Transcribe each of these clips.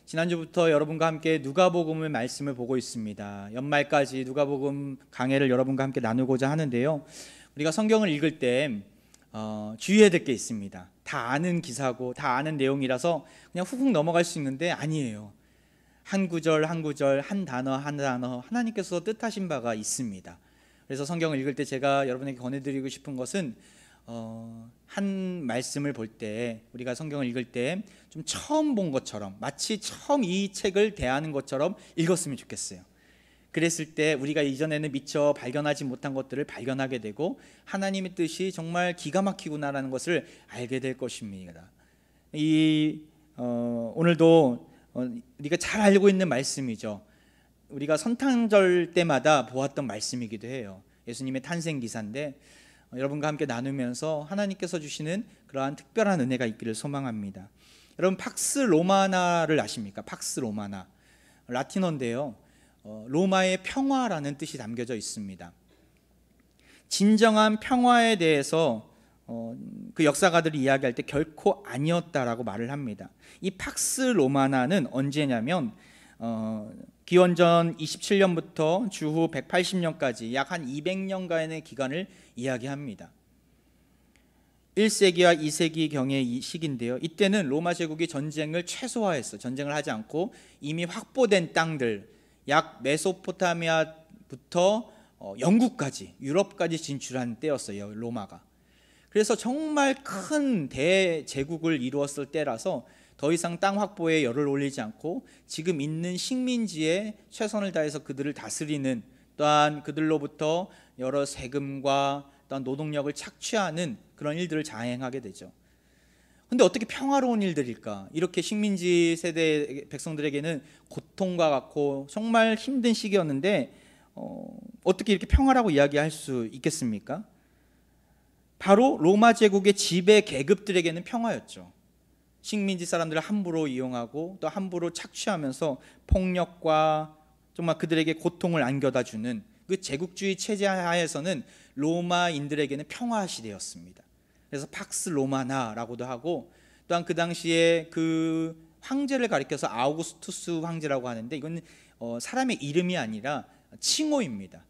지난주부터 여러분과 함께 누가복음의 말씀을 보고 있습니다. 연말까지 누가복음 강해를 여러분과 함께 나누고자 하는데요. 우리가 성경을 읽을 때 주의해야 될 게 있습니다. 다 아는 기사고 다 아는 내용이라서 그냥 훅훅 넘어갈 수 있는데 아니에요. 한 구절 한 구절, 한 단어 한 단어 하나님께서 뜻하신 바가 있습니다. 그래서 성경을 읽을 때 제가 여러분에게 권해드리고 싶은 것은 한 말씀을 볼 때, 우리가 성경을 읽을 때 좀 처음 본 것처럼, 마치 처음 이 책을 대하는 것처럼 읽었으면 좋겠어요. 그랬을 때 우리가 이전에는 미처 발견하지 못한 것들을 발견하게 되고 하나님의 뜻이 정말 기가 막히구나라는 것을 알게 될 것입니다. 오늘도 우리가 잘 알고 있는 말씀이죠. 우리가 성탄절 때마다 보았던 말씀이기도 해요. 예수님의 탄생 기사인데 여러분과 함께 나누면서 하나님께서 주시는 그러한 특별한 은혜가 있기를 소망합니다. 여러분, 팍스 로마나를 아십니까? 팍스 로마나, 라틴어인데요. 로마의 평화라는 뜻이 담겨져 있습니다. 진정한 평화에 대해서 그 역사가들이 이야기할 때 결코 아니었다라고 말을 합니다. 이 팍스 로마나는 언제냐면 기원전 27년부터 주후 180년까지 약 한 200년간의 기간을 이야기합니다. 1세기와 2세기경의 이 시기인데요. 이때는 로마 제국이 전쟁을 최소화했어. 전쟁을 하지 않고 이미 확보된 땅들, 약 메소포타미아부터 영국까지, 유럽까지 진출한 때였어요, 로마가. 그래서 정말 큰 대제국을 이루었을 때라서 더 이상 땅 확보에 열을 올리지 않고 지금 있는 식민지에 최선을 다해서 그들을 다스리는, 또한 그들로부터 여러 세금과 또한 노동력을 착취하는 그런 일들을 자행하게 되죠. 근데 어떻게 평화로운 일들일까? 이렇게 식민지 세대 백성들에게는 고통과 같고 정말 힘든 시기였는데 어떻게 이렇게 평화라고 이야기할 수 있겠습니까? 바로 로마 제국의 지배 계급들에게는 평화였죠. 식민지 사람들을 함부로 이용하고 또 함부로 착취하면서 폭력과 정말 그들에게 고통을 안겨다 주는 그 제국주의 체제 하에서는 로마인들에게는 평화 시대였습니다. 그래서 팍스 로마나라고도 하고, 또한 그 당시에 그 황제를 가리켜서 아우구스투스 황제라고 하는데 이건 사람의 이름이 아니라 칭호입니다.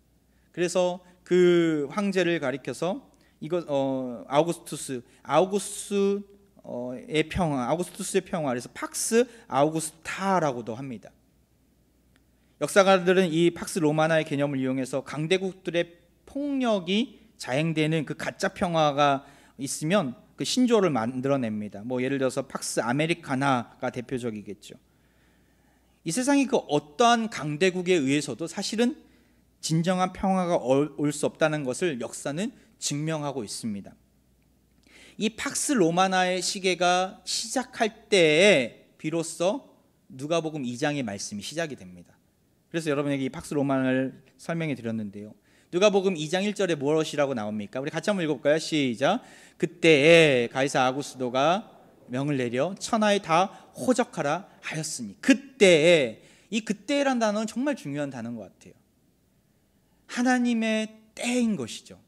그래서 그 황제를 가리켜서 아우구스투스의 평화, 그래서 팍스 아우구스타라고도 합니다. 역사가들은 이 팍스 로마나의 개념을 이용해서 강대국들의 폭력이 자행되는 그 가짜 평화가 있으면 그 신조어를 만들어냅니다. 예를 들어서 팍스 아메리카나가 대표적이겠죠. 이 세상이 그 어떠한 강대국에 의해서도 사실은 진정한 평화가 올 수 없다는 것을 역사는 증명하고 있습니다. 이 팍스 로마나의 시계가 시작할 때에 비로소 누가복음 2장의 말씀이 시작이 됩니다. 그래서 여러분에게 이 팍스 로마나를 설명해 드렸는데요. 누가복음 2장 1절에 무엇이라고 나옵니까? 우리 같이 한번 읽어볼까요? 시작. 그때에 가이사 아구스도가 명을 내려 천하에 다 호적하라 하였으니. 그때에, 이 그때란 단어는 정말 중요한 단어인 것 같아요. 하나님의 때인 것이죠.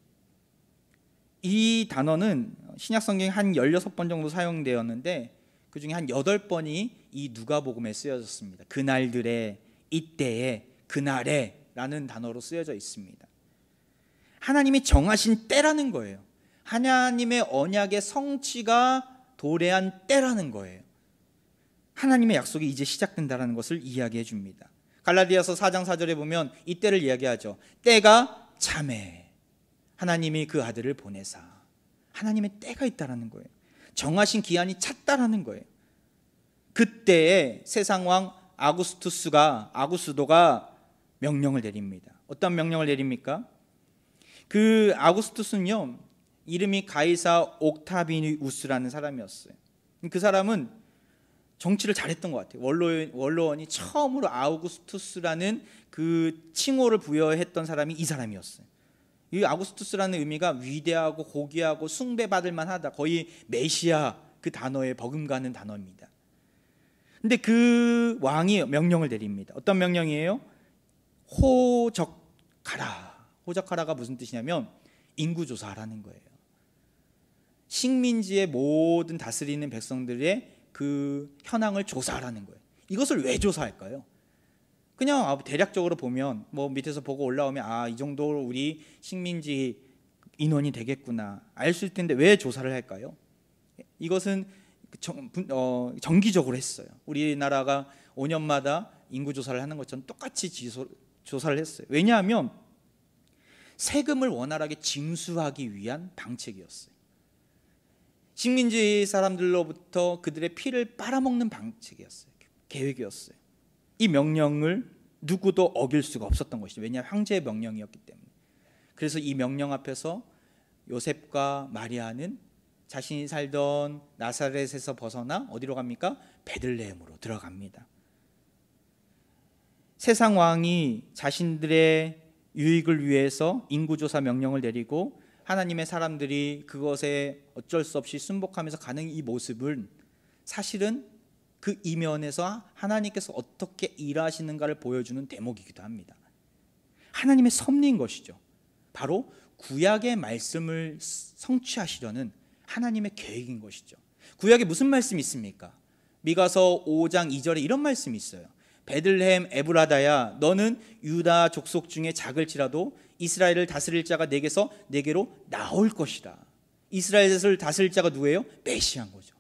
이 단어는 신약성경에 한 16번 정도 사용되었는데 그 중에 한 8번이 이 누가복음에 쓰여졌습니다. 그날들에, 이때에, 그날에 라는 단어로 쓰여져 있습니다. 하나님이 정하신 때라는 거예요. 하나님의 언약의 성취가 도래한 때라는 거예요. 하나님의 약속이 이제 시작된다는 것을 이야기해 줍니다. 갈라디아서 4장 4절에 보면 이 때를 이야기하죠. 때가 참에 하나님이 그 아들을 보내사. 하나님의 때가 있다라는 거예요. 정하신 기한이 찼다라는 거예요. 그때에 세상왕 아구스도가 명령을 내립니다. 어떤 명령을 내립니까? 그 아구스투스는요, 이름이 가이사 옥타비누스라는 사람이었어요. 그 사람은 정치를 잘했던 것 같아요. 원로원이 처음으로 아우구스투스라는 그 칭호를 부여했던 사람이 이 사람이었어요. 이 아구스투스라는 의미가 위대하고 고귀하고 숭배받을 만하다, 거의 메시아 그 단어에 버금가는 단어입니다. 근데 그 왕이 명령을 내립니다. 어떤 명령이에요? 호적하라가 무슨 뜻이냐면 인구조사하라는 거예요. 식민지의 모든 다스리는 백성들의 그 현황을 조사하라는 거예요. 이것을 왜 조사할까요? 그냥 대략적으로 보면 뭐 밑에서 보고 올라오면 이 정도로 우리 식민지 인원이 되겠구나 알 수 있을 텐데 왜 조사를 할까요? 이것은 정기적으로 했어요. 우리나라가 5년마다 인구 조사를 하는 것처럼 똑같이 조사를 했어요. 왜냐하면 세금을 원활하게 징수하기 위한 방책이었어요. 식민지 사람들로부터 그들의 피를 빨아먹는 방책이었어요. 계획이었어요. 이 명령을 누구도 어길 수가 없었던 것이죠. 왜냐하면 황제의 명령이었기 때문에. 그래서 이 명령 앞에서 요셉과 마리아는 자신이 살던 나사렛에서 벗어나 어디로 갑니까? 베들레헴으로 들어갑니다. 세상 왕이 자신들의 유익을 위해서 인구조사 명령을 내리고 하나님의 사람들이 그것에 어쩔 수 없이 순복하면서 가는 이 모습은 사실은 그 이면에서 하나님께서 어떻게 일하시는가를 보여주는 대목이기도 합니다. 하나님의 섭리인 것이죠. 바로 구약의 말씀을 성취하시려는 하나님의 계획인 것이죠. 구약에 무슨 말씀이 있습니까? 미가서 5장 2절에 이런 말씀이 있어요. 베들레헴 에브라다야, 너는 유다 족속 중에 작을지라도 이스라엘을 다스릴 자가 내게로 나올 것이다. 이스라엘을 다스릴 자가 누구예요? 메시아인 거죠.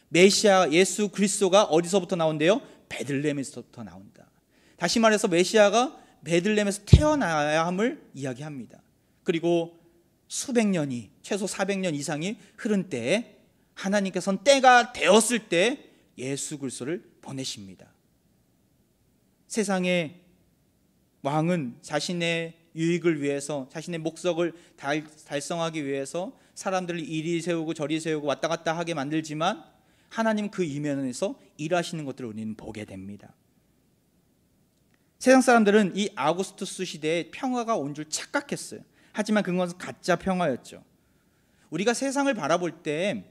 메시아 예수 그리스도가 어디서부터 나온대요? 베들레헴에서부터 나온다. 다시 말해서 메시아가 베들레헴에서 태어나야 함을 이야기합니다. 그리고 수백 년이, 최소 400년 이상이 흐른 때에 하나님께서는 때가 되었을 때 예수 그리스도를 보내십니다. 세상의 왕은 자신의 유익을 위해서, 자신의 목적을 달성하기 위해서 사람들을 이리 세우고 저리 세우고 왔다 갔다 하게 만들지만 하나님 그 이면에서 일하시는 것들을 우리는 보게 됩니다. 세상 사람들은 이 아우구스투스 시대에 평화가 온 줄 착각했어요. 하지만 그것은 가짜 평화였죠. 우리가 세상을 바라볼 때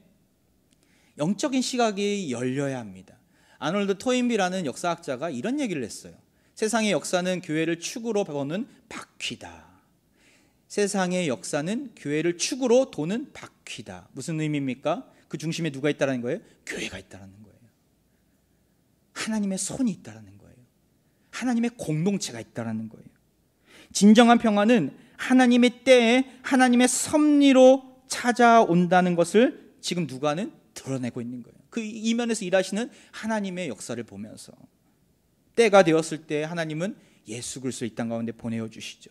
영적인 시각이 열려야 합니다. 아놀드 토인비라는 역사학자가 이런 얘기를 했어요. 세상의 역사는 교회를 축으로 보는 바퀴다. 세상의 역사는 교회를 축으로 도는 바퀴다. 무슨 의미입니까? 그 중심에 누가 있다는 거예요? 교회가 있다는 거예요. 하나님의 손이 있다는 거예요. 하나님의 공동체가 있다는 거예요. 진정한 평화는 하나님의 때에 하나님의 섭리로 찾아온다는 것을 지금 누가는 드러내고 있는 거예요. 그 이면에서 일하시는 하나님의 역사를 보면서 때가 되었을 때 하나님은 예수 그리스도를 이 땅 가운데 보내어 주시죠.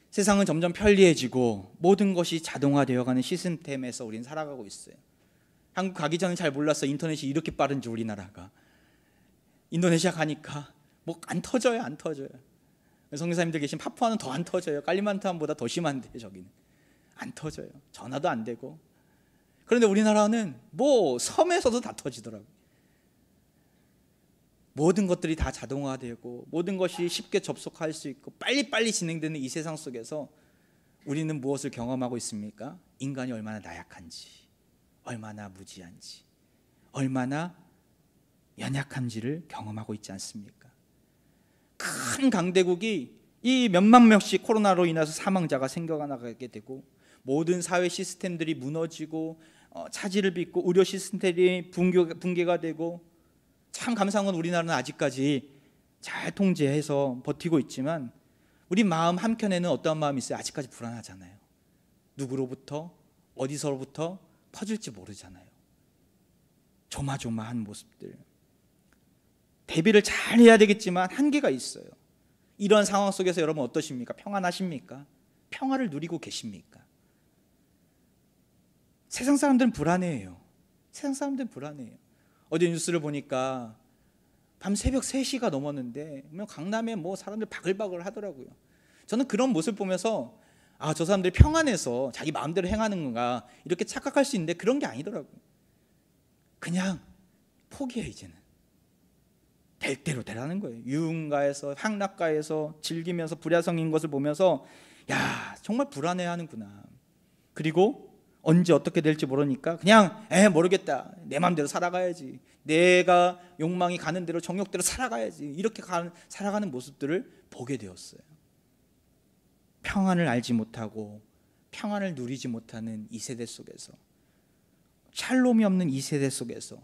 세상은 점점 편리해지고 모든 것이 자동화되어가는 시스템에서 우리는 살아가고 있어요. 한국 가기 전에 잘 몰랐어요. 인터넷이 이렇게 빠른지 우리나라가. 인도네시아 가니까 뭐 안 터져요. 안 터져요. 선교사님들 계신 파푸아는 더 안 터져요. 깔리만탄보다 더 심한데 저기는 안 터져요. 전화도 안 되고. 그런데 우리나라는 뭐 섬에서도 다 터지더라고요. 모든 것들이 다 자동화되고 모든 것이 쉽게 접속할 수 있고 빨리빨리 진행되는 이 세상 속에서 우리는 무엇을 경험하고 있습니까? 인간이 얼마나 나약한지, 얼마나 무지한지, 얼마나 연약한지를 경험하고 있지 않습니까? 큰 강대국이 이 몇만 명씩 코로나로 인해서 사망자가 생겨나게 되고 모든 사회 시스템들이 무너지고 차질을 빚고 의료 시스템들이 붕괴가 되고 참 감사한 건 우리나라는 아직까지 잘 통제해서 버티고 있지만 우리 마음 한켠에는 어떠한 마음이 있어요? 아직까지 불안하잖아요. 누구로부터 어디서로부터 퍼질지 모르잖아요. 조마조마한 모습들. 대비를 잘 해야 되겠지만 한계가 있어요. 이런 상황 속에서 여러분 어떠십니까? 평안하십니까? 평화를 누리고 계십니까? 세상 사람들은 불안해해요. 세상 사람들은 불안해요. 어제 뉴스를 보니까 밤 새벽 3시가 넘었는데 강남에 뭐 사람들 바글바글 하더라고요. 저는 그런 모습을 보면서 저 사람들이 평안해서 자기 마음대로 행하는 건가 이렇게 착각할 수 있는데 그런 게 아니더라고요. 그냥 포기해 이제는. 될 대로 되라는 거예요. 유흥가에서 향락가에서 즐기면서 불야성인 것을 보면서 야 정말 불안해하는구나. 그리고 언제 어떻게 될지 모르니까 그냥 모르겠다. 내 마음대로 살아가야지. 내가 욕망이 가는 대로 정욕대로 살아가야지. 이렇게 살아가는 모습들을 보게 되었어요. 평안을 알지 못하고 평안을 누리지 못하는 이 세대 속에서 샬롬이 없는 이 세대 속에서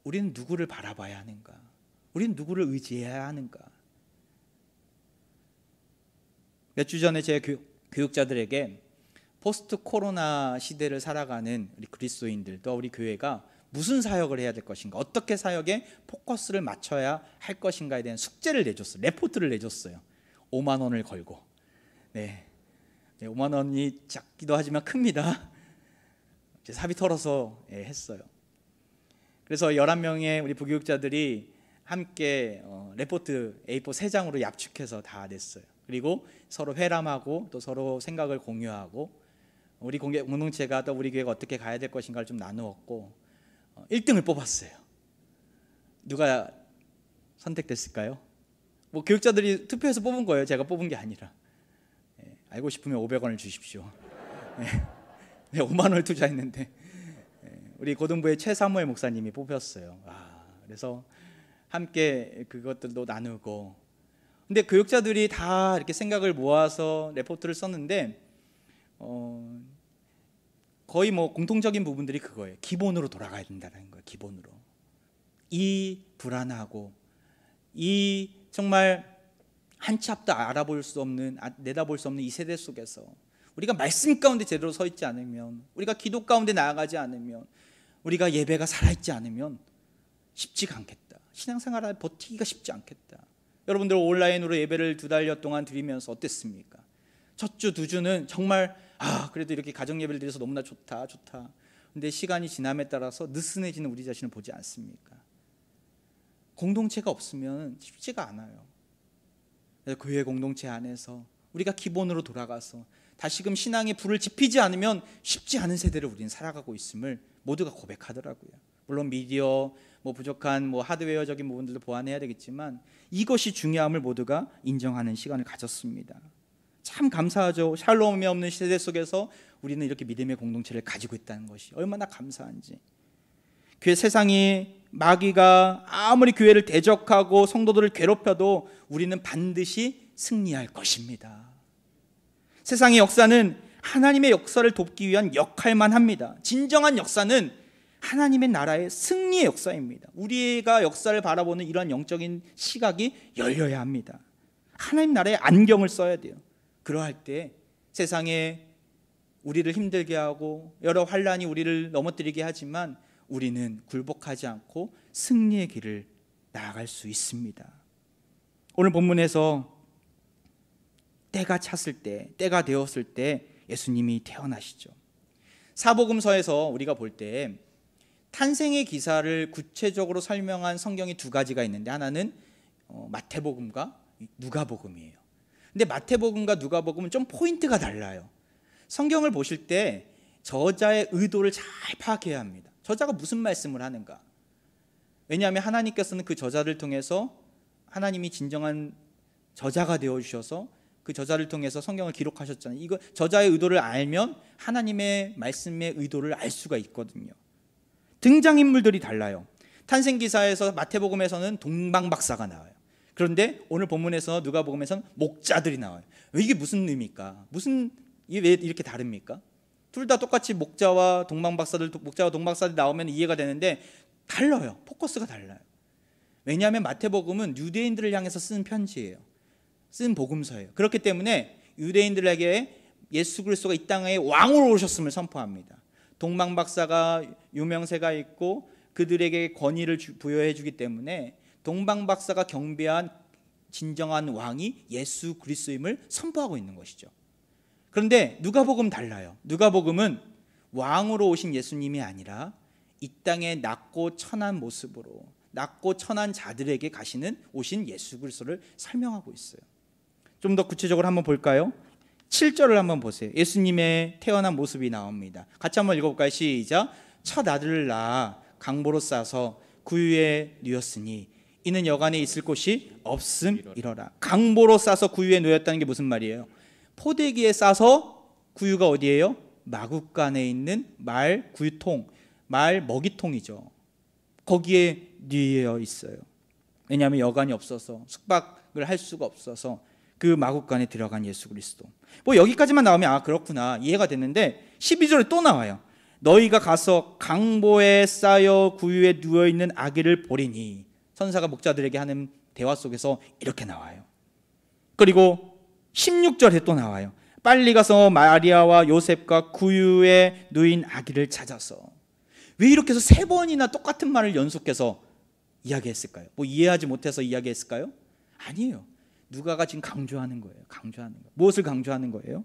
우리는 누구를 바라봐야 하는가? 우리는 누구를 의지해야 하는가? 몇 주 전에 제 교육자들에게 포스트 코로나 시대를 살아가는 우리 그리스도인들, 또 우리 교회가 무슨 사역을 해야 될 것인가, 어떻게 사역에 포커스를 맞춰야 할 것인가에 대한 숙제를 내줬어요. 레포트를 내줬어요. 5만 원을 걸고. 네, 5만 원이 작기도 하지만 큽니다. 이제 사비 털어서 했어요. 그래서 11명의 우리 부교육자들이 함께 레포트 A4 3장으로 압축해서 다 냈어요. 그리고 서로 회람하고 또 서로 생각을 공유하고 우리 공동체가 또 우리 교회가 어떻게 가야 될 것인가를 좀 나누었고 1등을 뽑았어요. 누가 선택됐을까요? 뭐 교육자들이 투표해서 뽑은 거예요. 제가 뽑은 게 아니라. 알고 싶으면 500원을 주십시오. 네, 5만 원을 투자했는데 우리 고등부의 최사무엘 목사님이 뽑혔어요. 그래서 함께 그것들도 나누고, 근데 교육자들이 다 이렇게 생각을 모아서 레포트를 썼는데 거의 뭐 공통적인 부분들이 그거예요. 기본으로 돌아가야 된다는 거예요. 기본으로. 이 불안하고 이 정말 한 치 앞도 알아볼 수 없는, 내다볼 수 없는 이 세대 속에서 우리가 말씀 가운데 제대로 서 있지 않으면, 우리가 기도 가운데 나아가지 않으면, 우리가 예배가 살아있지 않으면 쉽지가 않겠다. 신앙생활을 버티기가 쉽지 않겠다. 여러분들 온라인으로 예배를 2달여 동안 드리면서 어땠습니까? 첫 주, 두 주는 정말 그래도 이렇게 가정 예배를 드려서 너무나 좋다. 근데 시간이 지남에 따라서 느슨해지는 우리 자신을 보지 않습니까? 공동체가 없으면 쉽지가 않아요. 그래서 교회 공동체 안에서 우리가 기본으로 돌아가서 다시금 신앙의 불을 지피지 않으면 쉽지 않은 세대를 우리는 살아가고 있음을 모두가 고백하더라고요. 물론 미디어, 부족한 하드웨어적인 부분들도 보완해야 되겠지만 이것이 중요함을 모두가 인정하는 시간을 가졌습니다. 참 감사하죠. 샬롬이 없는 시대 속에서 우리는 이렇게 믿음의 공동체를 가지고 있다는 것이 얼마나 감사한지. 세상이 마귀가 아무리 교회를 대적하고 성도들을 괴롭혀도 우리는 반드시 승리할 것입니다. 세상의 역사는 하나님의 역사를 돕기 위한 역할만 합니다. 진정한 역사는 하나님의 나라의 승리의 역사입니다. 우리가 역사를 바라보는 이런 영적인 시각이 열려야 합니다. 하나님 나라의 안경을 써야 돼요. 그러할 때 세상에 우리를 힘들게 하고 여러 환란이 우리를 넘어뜨리게 하지만 우리는 굴복하지 않고 승리의 길을 나아갈 수 있습니다. 오늘 본문에서 때가 찼을 때, 때가 되었을 때 예수님이 태어나시죠. 사복음서에서 우리가 볼 때 탄생의 기사를 구체적으로 설명한 성경이 2가지가 있는데 하나는 마태복음과 누가복음이에요. 근데 마태복음과 누가복음은 좀 포인트가 달라요. 성경을 보실 때 저자의 의도를 잘 파악해야 합니다. 저자가 무슨 말씀을 하는가. 왜냐하면 하나님께서는 그 저자를 통해서 하나님이 진정한 저자가 되어주셔서 그 저자를 통해서 성경을 기록하셨잖아요. 이거 저자의 의도를 알면 하나님의 말씀의 의도를 알 수가 있거든요. 등장인물들이 달라요. 탄생기사에서 마태복음에서는 동방박사가 나와요. 그런데 오늘 본문에서 누가복음에서는 목자들이 나와요. 이게 무슨 의미입니까? 이게 왜 이렇게 다릅니까? 둘 다 똑같이 목자와 동방박사들 나오면 이해가 되는데 달라요. 포커스가 달라요. 왜냐하면 마태복음은 유대인들을 향해서 쓴 편지예요. 쓴 복음서예요. 그렇기 때문에 유대인들에게 예수 그리스도가 이 땅에 왕으로 오셨음을 선포합니다. 동방박사가 유명세가 있고 그들에게 권위를 부여해 주기 때문에 동방박사가 경배한 진정한 왕이 예수 그리스도임을 선포하고 있는 것이죠. 그런데 누가복음 달라요. 누가복음은 왕으로 오신 예수님이 아니라 이 땅에 낮고 천한 모습으로 낮고 천한 자들에게 오신 예수 그리스도를 설명하고 있어요. 좀 더 구체적으로 한번 볼까요? 7절을 한번 보세요. 예수님의 태어난 모습이 나옵니다. 같이 한번 읽어볼까요? 시작. 첫 아들을 낳아 강보로 싸서 구유에 누였으니 이는 여간에 있을 곳이 없음이러라. 강보로 싸서 구유에 누였다는 게 무슨 말이에요? 포대기에 싸서, 구유가 어디예요? 마구간에 있는 말 구유통, 말 먹이통이죠. 거기에 누여 있어요. 왜냐하면 여간이 없어서 숙박을 할 수가 없어서 그 마구간에 들어간 예수 그리스도. 여기까지만 나오면 그렇구나 이해가 됐는데 12절에 또 나와요. 너희가 가서 강보에 쌓여 구유에 누워있는 아기를 보리니. 천사가 목자들에게 하는 대화 속에서 이렇게 나와요. 그리고 16절에 또 나와요. 빨리 가서 마리아와 요셉과 구유에 누인 아기를 찾아서. 왜 이렇게 해서 3번이나 똑같은 말을 연속해서 이야기했을까요? 뭐 이해하지 못해서 이야기했을까요? 아니에요. 누가가 지금 강조하는 거예요. 강조하는 거. 무엇을 강조하는 거예요?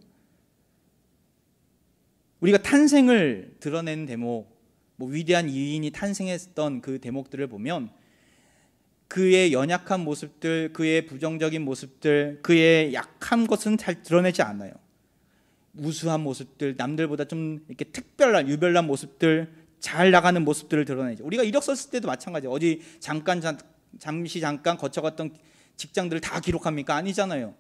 우리가 탄생을 드러내는 대목, 뭐 위대한 이인이 탄생했던 그 대목들을 보면 그의 연약한 모습들, 그의 부정적인 모습들, 그의 약한 것은 잘 드러내지 않아요. 우수한 모습들, 남들보다 좀 이렇게 특별한, 유별난 모습들, 잘 나가는 모습들을 드러내죠. 우리가 이력 썼을 때도 마찬가지예요. 어디 잠시 거쳐갔던 직장들을 다 기록합니까? 아니잖아요.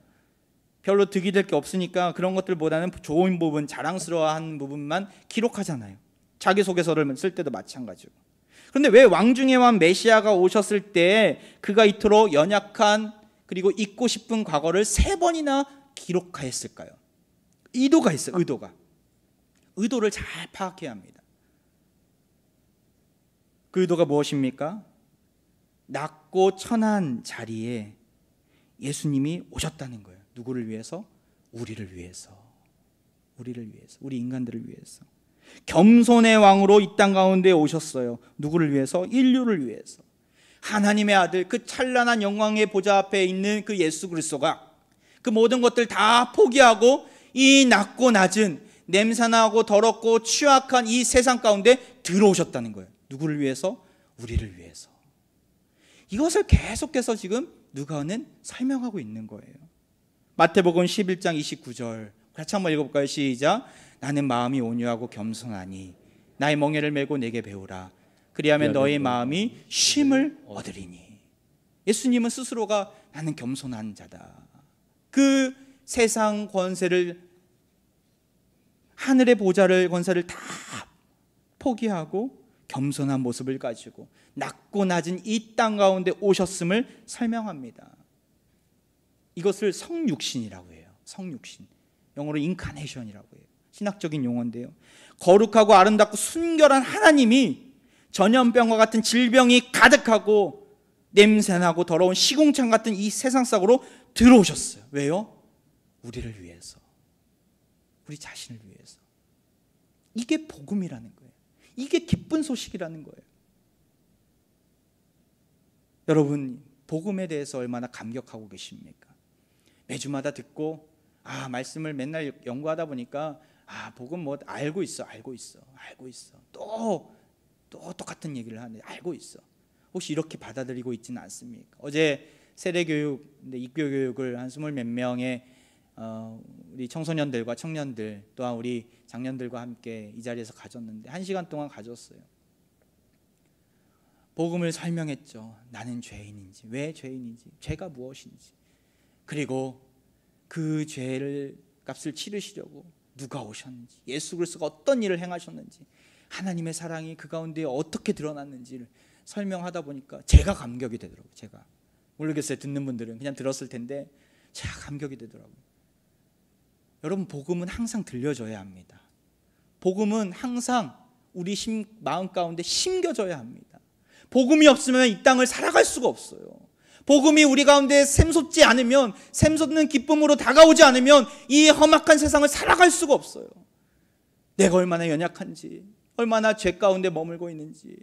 별로 득이 될 게 없으니까 그런 것들보다는 좋은 부분, 자랑스러워한 부분만 기록하잖아요. 자기소개서를 쓸 때도 마찬가지고. 그런데 왜 왕중의 왕 메시아가 오셨을 때 그가 이토록 연약한 그리고 잊고 싶은 과거를 3번이나 기록하였을까요? 의도가 있어요. 의도를 잘 파악해야 합니다. 그 의도가 무엇입니까? 낮고 천한 자리에 예수님이 오셨다는 거예요. 누구를 위해서? 우리를 위해서. 우리 인간들을 위해서. 겸손의 왕으로 이 땅 가운데 오셨어요. 누구를 위해서? 인류를 위해서. 하나님의 아들, 그 찬란한 영광의 보좌 앞에 있는 그 예수 그리스도가 그 모든 것들 다 포기하고 이 낮고 낮은 냄새나고 더럽고 취약한 이 세상 가운데 들어오셨다는 거예요. 누구를 위해서? 우리를 위해서. 이것을 계속해서 지금 누가는 설명하고 있는 거예요. 마태복음 11장 29절 같이 한번 읽어볼까요? 시작. 나는 마음이 온유하고 겸손하니 나의 멍에를 메고 내게 배우라. 그리하면 너의 마음이 쉼을 얻으리니. 예수님은 스스로가 나는 겸손한 자다. 그 세상 권세를, 하늘의 보좌를, 권세를 다 포기하고 겸손한 모습을 가지고 낮고 낮은 이 땅 가운데 오셨음을 설명합니다. 이것을 성육신이라고 해요. 성육신. 영어로 인카네이션이라고 해요. 신학적인 용어인데요. 거룩하고 아름답고 순결한 하나님이 전염병과 같은 질병이 가득하고 냄새나고 더러운 시궁창 같은 이 세상 속으로 들어오셨어요. 왜요? 우리를 위해서. 우리 자신을 위해서. 이게 복음이라는 거예요. 이게 기쁜 소식이라는 거예요. 여러분, 복음에 대해서 얼마나 감격하고 계십니까? 매주마다 듣고 말씀을 맨날 연구하다 보니까 복음 뭐 알고 있어. 또 똑같은 얘기를 하는데 알고 있어. 혹시 이렇게 받아들이고 있지는 않습니까? 어제 세례교육, 입교 교육을 한 20 몇 명의 우리 청소년들과 청년들 또한 우리 장년들과 함께 이 자리에서 가졌는데 1시간 동안 가졌어요. 복음을 설명했죠. 나는 죄인인지, 왜 죄인인지, 죄가 무엇인지, 그리고 그 죄를 값을 치르시려고 누가 오셨는지, 예수 그리스도가 어떤 일을 행하셨는지, 하나님의 사랑이 그 가운데 어떻게 드러났는지를 설명하다 보니까 제가 감격이 되더라고요. 제가 모르겠어요. 듣는 분들은 그냥 들었을 텐데 제가 감격이 되더라고요. 여러분, 복음은 항상 들려줘야 합니다. 복음은 항상 우리 마음 가운데 심겨져야 합니다. 복음이 없으면 이 땅을 살아갈 수가 없어요. 복음이 우리 가운데 샘솟지 않으면, 샘솟는 기쁨으로 다가오지 않으면 이 험악한 세상을 살아갈 수가 없어요. 내가 얼마나 연약한지, 얼마나 죄 가운데 머물고 있는지,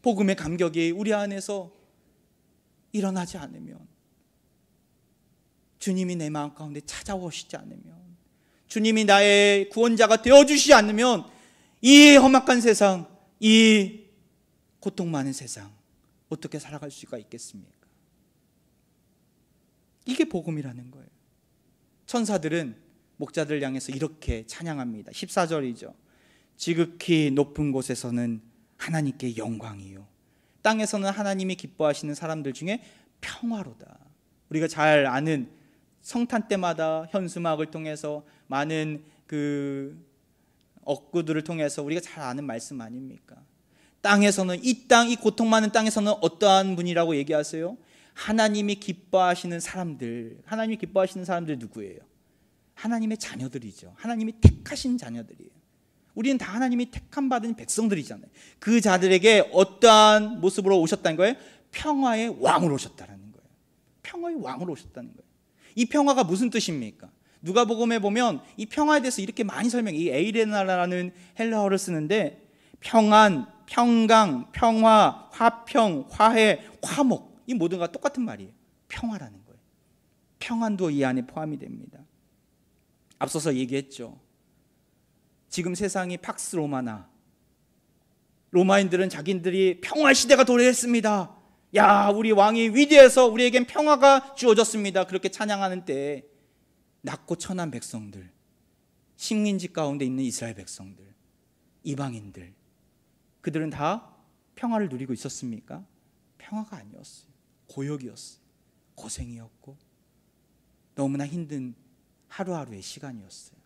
복음의 감격이 우리 안에서 일어나지 않으면, 주님이 내 마음 가운데 찾아오시지 않으면, 주님이 나의 구원자가 되어주시지 않으면 이 험악한 세상, 이 고통 많은 세상 어떻게 살아갈 수가 있겠습니까? 이게 복음이라는 거예요. 천사들은 목자들 향해서 이렇게 찬양합니다. 14절이죠. 지극히 높은 곳에서는 하나님께 영광이요, 땅에서는 하나님이 기뻐하시는 사람들 중에 평화로다. 우리가 잘 아는 성탄 때마다 현수막을 통해서 많은 그 억구들을 통해서 우리가 잘 아는 말씀 아닙니까? 땅에서는, 이 고통 많은 땅에서는 어떠한 분이라고 얘기하세요? 하나님이 기뻐하시는 사람들. 하나님이 기뻐하시는 사람들 누구예요? 하나님의 자녀들이죠. 하나님이 택하신 자녀들이에요. 우리는 다 하나님이 택함 받은 백성들이잖아요. 그 자들에게 어떠한 모습으로 오셨다는 거예요? 평화의 왕으로 오셨다는 거예요. 평화의 왕으로 오셨다는 거예요. 이 평화가 무슨 뜻입니까? 누가복음에 보면 이 평화에 대해서 이렇게 많이 설명해. 이 에이레나라는 헬라어를 쓰는데 평안, 평강, 평화, 화평, 화해, 화목, 이 모두가 똑같은 말이에요. 평화라는 거예요. 평안도 이 안에 포함이 됩니다. 앞서서 얘기했죠. 지금 세상이 팍스 로마나, 로마인들은 자기들이 평화 시대가 도래했습니다. 야, 우리 왕이 위대해서 우리에겐 평화가 주어졌습니다. 그렇게 찬양하는 때에 낮고 천한 백성들, 식민지 가운데 있는 이스라엘 백성들, 이방인들, 그들은 다 평화를 누리고 있었습니까? 평화가 아니었어요. 고역이었어요. 고생이었고 너무나 힘든 하루하루의 시간이었어요.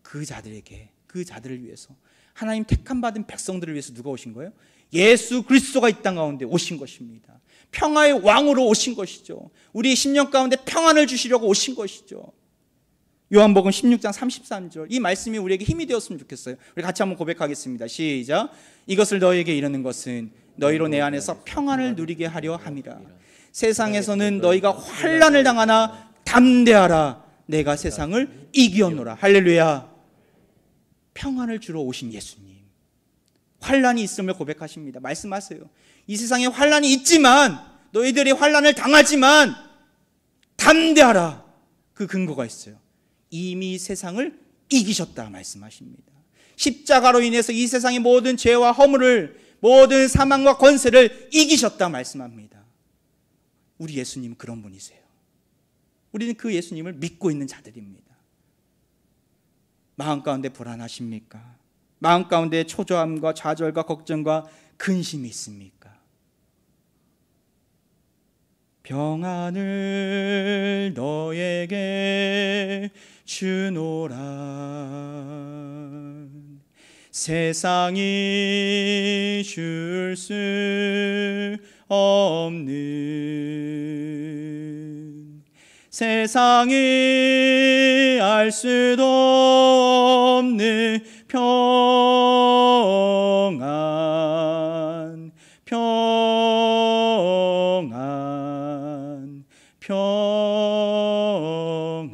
그 자들에게, 그 자들을 위해서, 하나님 택함 받은 백성들을 위해서 누가 오신 거예요? 예수 그리스도가 이 땅 가운데 오신 것입니다. 평화의 왕으로 오신 것이죠. 우리 심령 가운데 평안을 주시려고 오신 것이죠. 요한복음 16장 33절, 이 말씀이 우리에게 힘이 되었으면 좋겠어요. 우리 같이 한번 고백하겠습니다. 시작. 이것을 너희에게 이르는 것은 너희로 내 안에서 평안을 누리게 하려 함이라. 세상에서는 너희가 환난을 당하나 담대하라. 내가 세상을 이기었노라. 할렐루야. 평안을 주러 오신 예수님, 환난이 있음을 고백하십니다. 말씀하세요. 이 세상에 환난이 있지만, 너희들이 환난을 당하지만 담대하라. 그 근거가 있어요. 이미 세상을 이기셨다 말씀하십니다. 십자가로 인해서 이 세상의 모든 죄와 허물을, 모든 사망과 권세를 이기셨다 말씀합니다. 우리 예수님 그런 분이세요. 우리는 그 예수님을 믿고 있는 자들입니다. 마음 가운데 불안하십니까? 마음 가운데 초조함과 좌절과 걱정과 근심이 있습니까? 평안을 너에게 주노라. 세상이 줄 수 없는, 세상이 알 수도 없는 평안, 평안, 평안,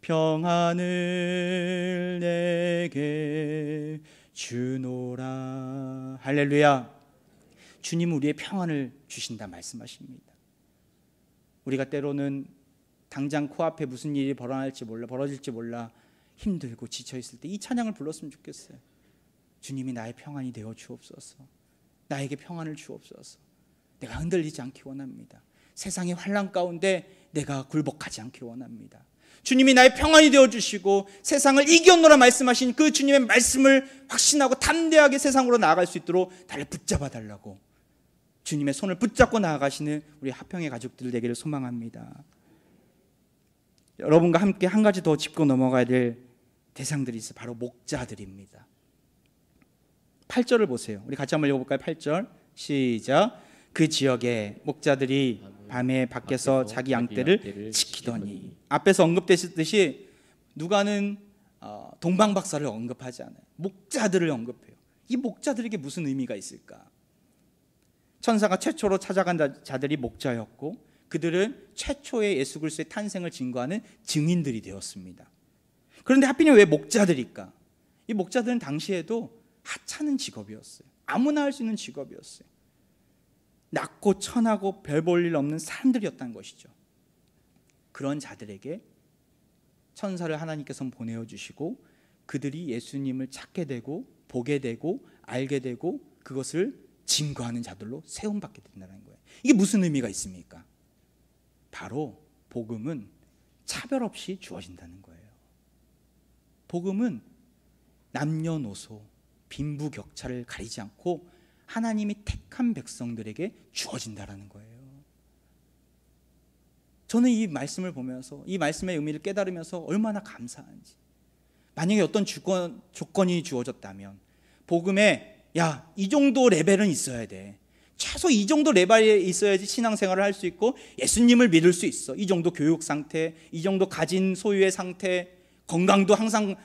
평안을 내게 주노라. 할렐루야. 주님은 우리의 평안을 주신다 말씀하십니다. 우리가 때로는 당장 코앞에 무슨 일이 벌어질지 몰라 힘들고 지쳐있을 때 이 찬양을 불렀으면 좋겠어요. 주님이 나의 평안이 되어 주옵소서. 나에게 평안을 주옵소서. 내가 흔들리지 않기 원합니다. 세상의 환난 가운데 내가 굴복하지 않기 원합니다. 주님이 나의 평안이 되어 주시고 세상을 이겼노라 말씀하신 그 주님의 말씀을 확신하고 담대하게 세상으로 나아갈 수 있도록 나를 붙잡아 달라고, 주님의 손을 붙잡고 나아가시는 우리 화평의 가족들 되기를 소망합니다. 여러분과 함께 한 가지 더 짚고 넘어가야 될 대상들이 있어요. 바로 목자들입니다. 8절을 보세요. 우리 같이 한번 읽어볼까요? 8절 시작. 그 지역에 목자들이 밤에 밖에서 자기 양떼를 지키더니, 앞에서 언급되셨듯이 누가는 동방박사를 언급하지 않아요. 목자들을 언급해요. 이 목자들에게 무슨 의미가 있을까? 천사가 최초로 찾아간 자들이 목자였고, 그들은 최초의 예수 그리스도의 탄생을 증거하는 증인들이 되었습니다. 그런데 하필이면 왜 목자들일까? 이 목자들은 당시에도 하찮은 직업이었어요. 아무나 할 수 있는 직업이었어요. 낮고 천하고 별 볼 일 없는 사람들이었다는 것이죠. 그런 자들에게 천사를 하나님께서 보내어 주시고, 그들이 예수님을 찾게 되고 보게 되고 알게 되고 그것을 증거하는 자들로 세움받게 된다는 거예요. 이게 무슨 의미가 있습니까? 바로 복음은 차별 없이 주어진다는 거예요. 복음은 남녀노소, 빈부격차를 가리지 않고 하나님이 택한 백성들에게 주어진다는 거예요. 저는 이 말씀을 보면서, 이 말씀의 의미를 깨달으면서 얼마나 감사한지. 만약에 어떤 조건이 주어졌다면, 복음에 야, 이 정도 레벨은 있어야 돼. 최소 이 정도 레벨에 있어야지 신앙생활을 할 수 있고 예수님을 믿을 수 있어. 이 정도 교육 상태, 이 정도 가진 소유의 상태, 건강도 항상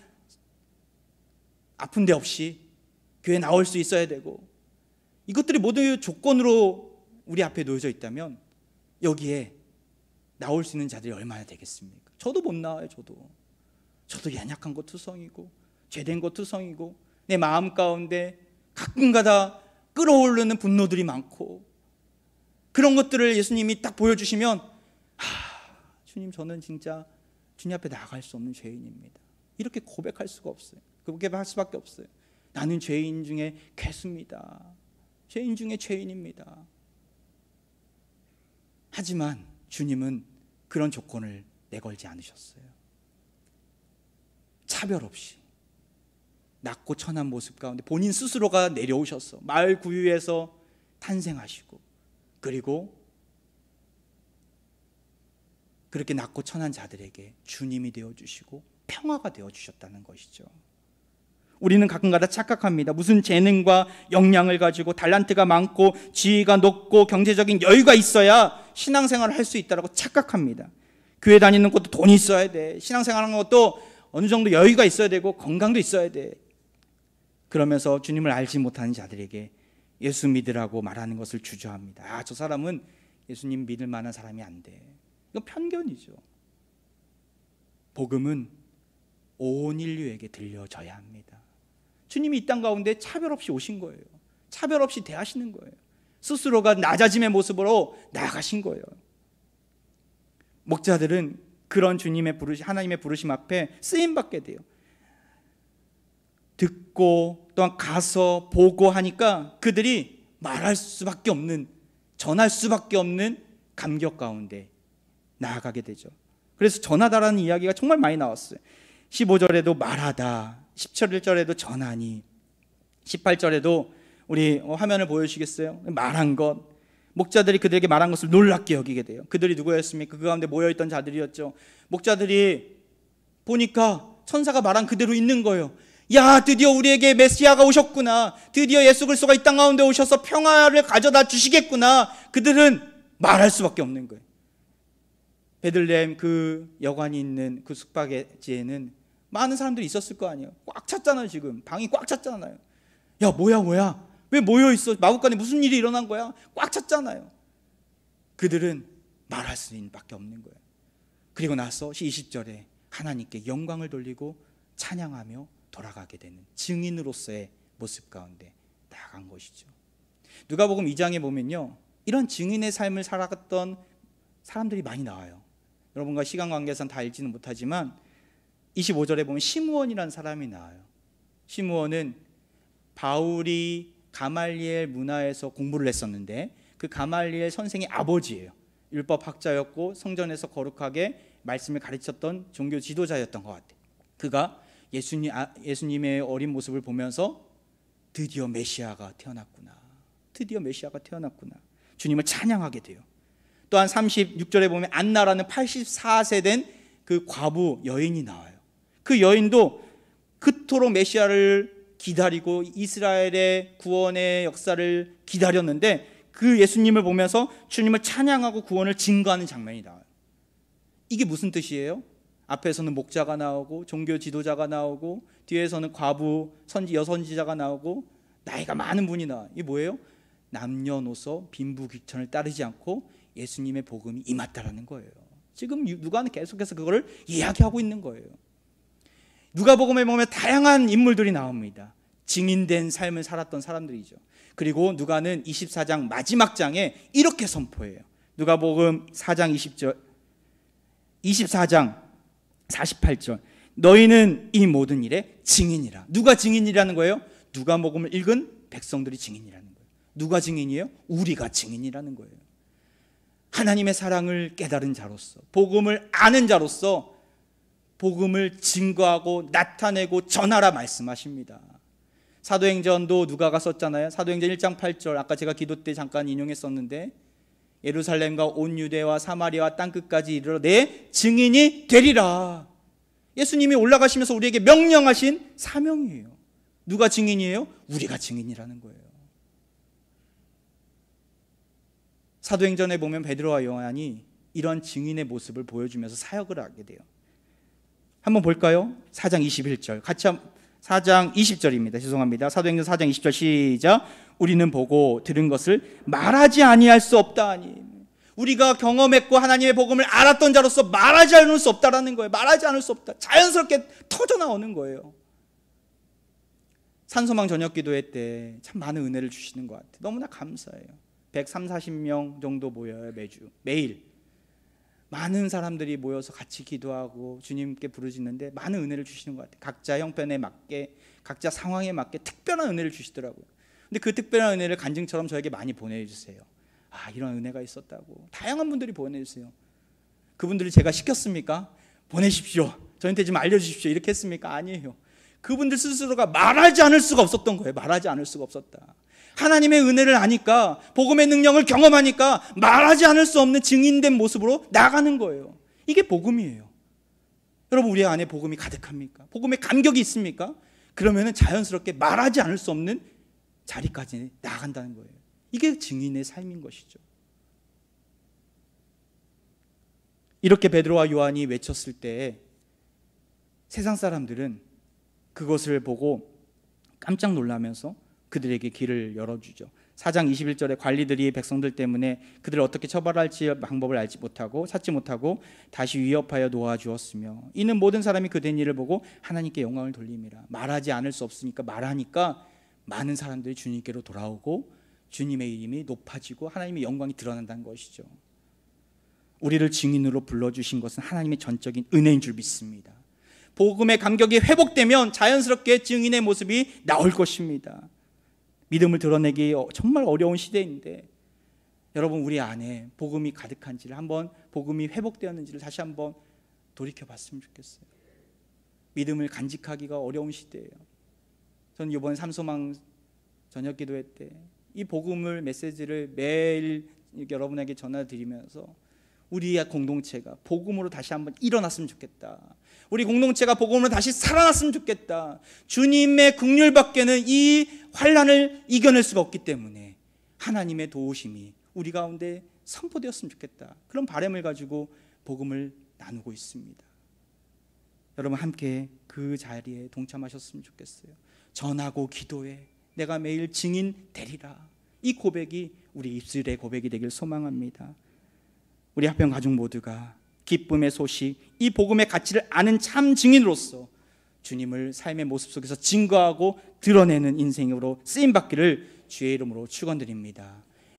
아픈 데 없이 교회 나올 수 있어야 되고, 이것들이 모두 조건으로 우리 앞에 놓여져 있다면 여기에 나올 수 있는 자들이 얼마나 되겠습니까? 저도 못 나와요. 저도 연약한 것 투성이고 죄된 것 투성이고, 내 마음 가운데 가끔가다 끌어오르는 분노들이 많고, 그런 것들을 예수님이 딱 보여주시면 주님, 저는 진짜 주님 앞에 나아갈 수 없는 죄인입니다. 이렇게 고백할 수가 없어요. 고백할 수밖에 없어요. 나는 죄인 중에 괴수입니다. 죄인 중에 죄인입니다. 하지만 주님은 그런 조건을 내걸지 않으셨어요. 차별 없이 낮고 천한 모습 가운데 본인 스스로가 내려오셔서 마을 구유에서 탄생하시고, 그리고 그렇게 낮고 천한 자들에게 주님이 되어주시고 평화가 되어주셨다는 것이죠. 우리는 가끔가다 착각합니다. 무슨 재능과 역량을 가지고 달란트가 많고 지위가 높고 경제적인 여유가 있어야 신앙생활을 할 수 있다고 착각합니다. 교회 다니는 것도 돈이 있어야 돼. 신앙생활하는 것도 어느 정도 여유가 있어야 되고 건강도 있어야 돼. 그러면서 주님을 알지 못하는 자들에게 예수 믿으라고 말하는 것을 주저합니다. 저 사람은 예수님 믿을 만한 사람이 안 돼. 이건 편견이죠. 복음은 온 인류에게 들려져야 합니다. 주님이 이 땅 가운데 차별 없이 오신 거예요. 차별 없이 대하시는 거예요. 스스로가 낮아짐의 모습으로 나아가신 거예요. 목자들은 그런 주님의 하나님의 부르심 앞에 쓰임받게 돼요. 듣고 또한 가서 보고 하니까 그들이 말할 수밖에 없는, 전할 수밖에 없는 감격 가운데 나아가게 되죠. 그래서 전하다라는 이야기가 정말 많이 나왔어요. 15절에도 말하다, 17절에도 전하니, 18절에도 우리 화면을 보여주시겠어요? 말한 것, 목자들이 그들에게 말한 것을 놀랍게 여기게 돼요. 그들이 누구였습니까? 그 가운데 모여있던 자들이었죠. 목자들이 보니까 천사가 말한 그대로 있는 거예요. 야, 드디어 우리에게 메시아가 오셨구나. 드디어 예수 그리스도가 이 땅 가운데 오셔서 평화를 가져다 주시겠구나. 그들은 말할 수밖에 없는 거예요. 베들레헴 그 여관이 있는 그 숙박지에는 많은 사람들이 있었을 거 아니에요. 꽉 찼잖아요. 지금 방이 꽉 찼잖아요. 야, 뭐야 왜 모여있어? 마구간에 무슨 일이 일어난 거야? 꽉 찼잖아요. 그들은 말할 수밖에 없는 거예요. 그리고 나서 20절에 하나님께 영광을 돌리고 찬양하며 돌아가게 되는 증인으로서의 모습 가운데 나아간 것이죠. 누가복음 2장에 보면요, 이런 증인의 삶을 살아갔던 사람들이 많이 나와요. 여러분과 시간 관계상 다 읽지는 못하지만 25절에 보면 시므온이라는 사람이 나와요. 시므온은 바울이 가말리엘 문화에서 공부를 했었는데 그 가말리엘 선생의 아버지예요. 율법학자였고 성전에서 거룩하게 말씀을 가르쳤던 종교 지도자였던 것 같아요. 그가 예수님의 어린 모습을 보면서 드디어 메시아가 태어났구나. 주님을 찬양하게 돼요. 또한 36절에 보면 안나라는 84세 된 그 과부 여인이 나와요. 그 여인도 그토록 메시아를 기다리고 이스라엘의 구원의 역사를 기다렸는데 그 예수님을 보면서 주님을 찬양하고 구원을 증거하는 장면이 나와요. 이게 무슨 뜻이에요? 앞에서는 목자가 나오고 종교 지도자가 나오고 뒤에서는 과부 여선지자가 나오고 나이가 많은 분이 나와요. 이게 뭐예요? 남녀노소 빈부귀천을 따르지 않고 예수님의 복음이 임했다라는 거예요. 지금 누가는 계속해서 그거를 이야기하고 있는 거예요. 누가복음에 보면 다양한 인물들이 나옵니다. 증인된 삶을 살았던 사람들이죠. 그리고 누가는 24장 마지막 장에 이렇게 선포해요. 누가복음 4장 20절, 24장 48절, 너희는 이 모든 일에 증인이라. 누가 증인이라는 거예요? 누가복음을 읽은 백성들이 증인이라는 거예요. 누가 증인이에요? 우리가 증인이라는 거예요. 하나님의 사랑을 깨달은 자로서, 복음을 아는 자로서 복음을 증거하고 나타내고 전하라 말씀하십니다. 사도행전도 누가가 썼잖아요. 사도행전 1장 8절, 아까 제가 기도 때 잠깐 인용했었는데 예루살렘과 온 유대와 사마리아와 땅끝까지 이르러 내 증인이 되리라. 예수님이 올라가시면서 우리에게 명령하신 사명이에요. 누가 증인이에요? 우리가 증인이라는 거예요. 사도행전에 보면 베드로와 요한이 이런 증인의 모습을 보여주면서 사역을 하게 돼요. 한번 볼까요? 4장 21절 같이 4장 20절입니다. 죄송합니다. 사도행전 4장 20절 시작. 우리는 보고 들은 것을 말하지 아니할 수 없다하니. 우리가 경험했고 하나님의 복음을 알았던 자로서 말하지 않을 수 없다라는 거예요. 말하지 않을 수 없다. 자연스럽게 터져 나오는 거예요. 산소망 저녁 기도회 때 참 많은 은혜를 주시는 것 같아요. 너무나 감사해요. 130~140명 정도 모여요. 매일 많은 사람들이 모여서 같이 기도하고 주님께 부르짖는데 많은 은혜를 주시는 것 같아요. 각자 형편에 맞게, 각자 상황에 맞게 특별한 은혜를 주시더라고요. 근데 그 특별한 은혜를 간증처럼 저에게 많이 보내주세요. 아, 이런 은혜가 있었다고. 다양한 분들이 보내주세요. 그분들을 제가 시켰습니까? 보내십시오. 저한테 좀 알려주십시오. 이렇게 했습니까? 아니에요. 그분들 스스로가 말하지 않을 수가 없었던 거예요. 말하지 않을 수가 없었다. 하나님의 은혜를 아니까, 복음의 능력을 경험하니까 말하지 않을 수 없는 증인된 모습으로 나가는 거예요. 이게 복음이에요. 여러분, 우리 안에 복음이 가득합니까? 복음에 감격이 있습니까? 그러면 자연스럽게 말하지 않을 수 없는 자리까지 나아간다는 거예요. 이게 증인의 삶인 것이죠. 이렇게 베드로와 요한이 외쳤을 때 세상 사람들은 그것을 보고 깜짝 놀라면서 그들에게 길을 열어주죠. 4장 21절에 관리들이 백성들 때문에 그들을 어떻게 처벌할지 방법을 알지 못하고 찾지 못하고 다시 위협하여 놓아주었으며 이는 모든 사람이 그 된 일을 보고 하나님께 영광을 돌림이라. 말하지 않을 수 없으니까 말하니까 많은 사람들이 주님께로 돌아오고 주님의 이름이 높아지고 하나님의 영광이 드러난다는 것이죠. 우리를 증인으로 불러주신 것은 하나님의 전적인 은혜인 줄 믿습니다. 복음의 감격이 회복되면 자연스럽게 증인의 모습이 나올 것입니다. 믿음을 드러내기 정말 어려운 시대인데 여러분, 우리 안에 복음이 가득한지를 한번, 복음이 회복되었는지를 다시 한번 돌이켜 봤으면 좋겠어요. 믿음을 간직하기가 어려운 시대예요. 저는 이번 삼소망 저녁 기도회 때 이 복음을, 메시지를 매일 여러분에게 전해드리면서 우리의 공동체가 복음으로 다시 한번 일어났으면 좋겠다. 우리 공동체가 복음으로 다시 살아났으면 좋겠다. 주님의 긍휼 밖에는 이 환난을 이겨낼 수가 없기 때문에 하나님의 도우심이 우리 가운데 선포되었으면 좋겠다. 그런 바람을 가지고 복음을 나누고 있습니다. 여러분, 함께 그 자리에 동참하셨으면 좋겠어요. 전하고 기도해 내가 매일 증인 되리라. 이 고백이 우리 입술의 고백이 되길 소망합니다. 우리 합평 가족 모두가 기쁨의 소식, 이 복음의 가치를 아는 참 증인으로서 주님을 삶의 모습 속에서 증거하고 드러내는 인생으로 쓰임받기를 주의 이름으로 축원드립니다.